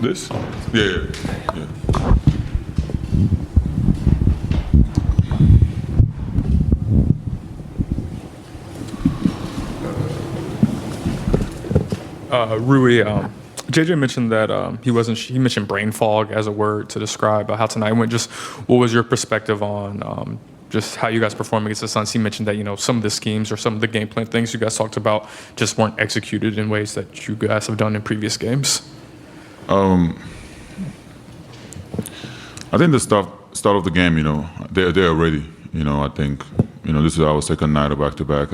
This? Yeah. Rui, JJ mentioned that he mentioned brain fog as a word to describe how tonight went. Just what was your perspective on just how you guys performed against the Suns? He mentioned that some of the schemes or some of the game plan things you guys talked about just weren't executed in ways that you guys have done in previous games. I think the start of the game, they're ready. I think this is our second night of back-to-back.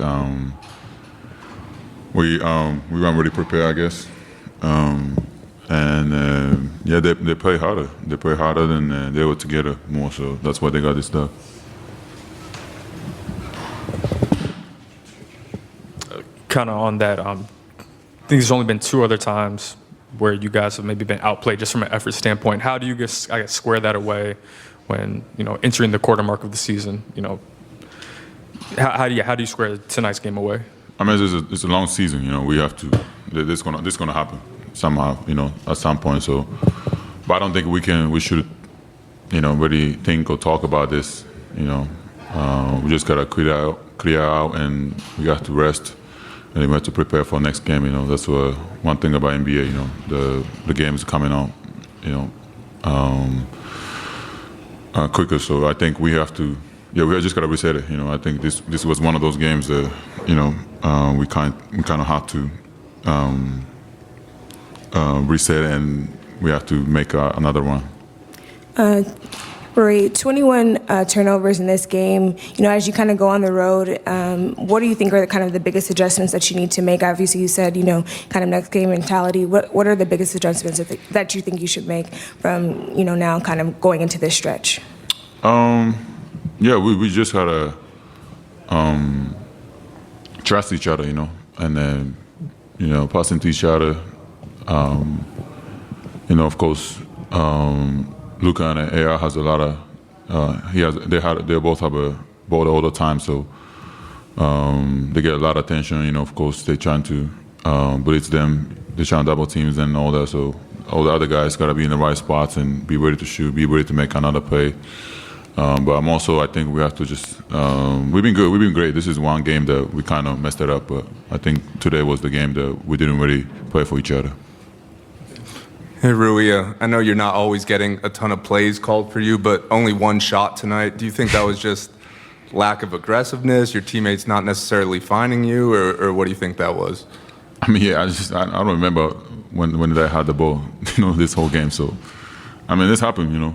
We weren't really prepared, I guess. They play harder. They play harder than they were together more. So that's why they got this stuff. Kind of on that, I think there's only been 2 other times where you guys have maybe been outplayed just from an effort standpoint. How do you guys, square that away when entering the quarter mark of the season? How do you square tonight's game away? I mean, it's a long season. We have to. This gonna happen somehow. At some point. So, but I don't think we should. Really think or talk about this. We just gotta clear out, and we got to rest. And we have to prepare for next game. That's one thing about NBA. The game is coming out. Quicker. So I think we have to. Yeah, we just gotta reset it. I think this was one of those games that we kind of had to reset, and we have to make another one. Rui, 21 turnovers in this game. As you kind of go on the road, what do you think are kind of the biggest adjustments that you need to make? Obviously, you said, kind of next game mentality. What are the biggest adjustments that you think you should make from, now kind of going into this stretch? Yeah, we just gotta trust each other, and then, passing to each other. Of course, Luka and AR has a lot of. They both have a ball all the time, so they get a lot of attention. Of course, they're trying to blitz them. They're trying to double teams and all that. So all the other guys gotta be in the right spots and be ready to shoot, be ready to make another play. But I think we have to just. We've been good. We've been great. This is one game that we kind of messed it up, but I think today was the game that we didn't really play for each other. Hey Rui, I know you're not always getting a ton of plays called for you, but only one shot tonight. Do you think that was just lack of aggressiveness, your teammates not necessarily finding you, or what do you think that was? I mean, yeah, I don't remember when I had the ball, this whole game. So, I mean, this happened,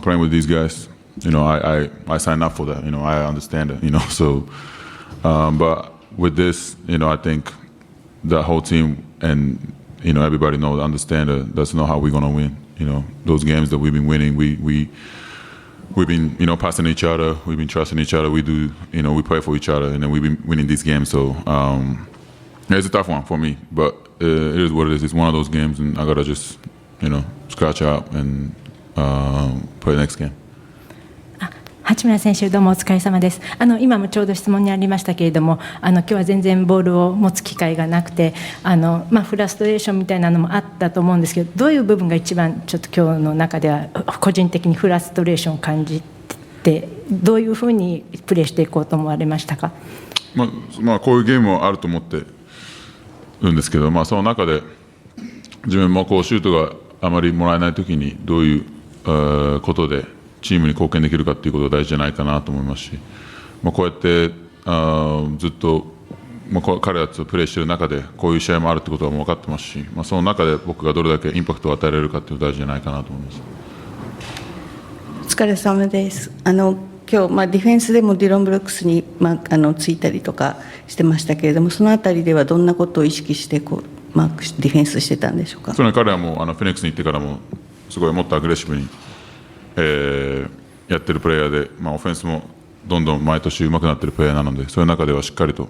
playing with these guys. I signed up for that. I understand it. So, but with this, I think the whole team and everybody understand that's not how we're gonna win. Those games that we've been winning, we've been passing each other, we've been trusting each other. We do, we play for each other, and then we've been winning these games. So it's a tough one for me, but it is what it is. It's one of those games, and I gotta just scratch out and play the next game. 八村選手、どうもお疲れ様です。今もちょうど質問にありましたけれども、今日は全然ボールを持つ機会がなくて、フラストレーションみたいなのもあったと思うんですけど、どういう部分が一番ちょっと今日の中では個人的にフラストレーションを感じて、どういうふうにプレーしていこうと思われましたか？こういうゲームもあると思ってるんですけど、その中で自分もシュートがあまりもらえないときにどういうことでチームに貢献できるかっていうことが大事じゃないかなと思いますし、こうやってずっと彼らとプレーしている中でこういう試合もあるってことはもう分かってますし、その中で僕がどれだけインパクトを与えられるかっていうのが大事じゃないかなと思います。お疲れ様です。今日ディフェンスでもディロン・ブルックスについたりとかしてましたけれども、そのあたりではどんなことを意識してディフェンスしてたんでしょうか？彼はもうフェニックスに行ってからもすごいもっとアグレッシブにやってるプレーヤーで、オフェンスもどんどん毎年上手くなってるプレーヤーなので、そういう中ではしっかりと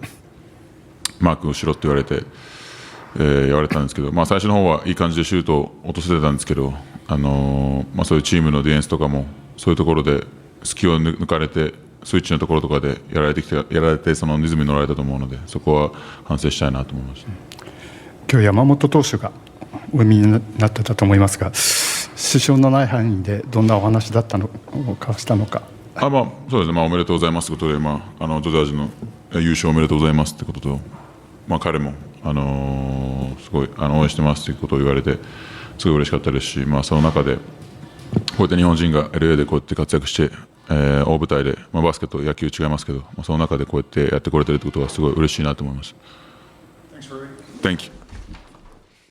マークをしろって言われて、言われたんですけど、最初の方はいい感じでシュートを落とせてたんですけど、そういうチームのディフェンスとかもそういうところで隙を抜かれてスイッチのところとかでやられてそのリズムに乗られたと思うので、そこは反省したいなと思いました。今日山本投手がお見になってたと思いますが、支障のない範囲でどんなお話だったのかしたのか。そうですね、おめでとうございますということで、ドジャースの優勝おめでとうございますということと、彼も、すごい応援してますということを言われて、すごい嬉しかったですし、その中で、こうやって日本人が LA でこうやって活躍して、大舞台で、バスケと野球違いますけど、その中でこうやってやってこれてるということはすごい嬉しいなと思います。Thank you.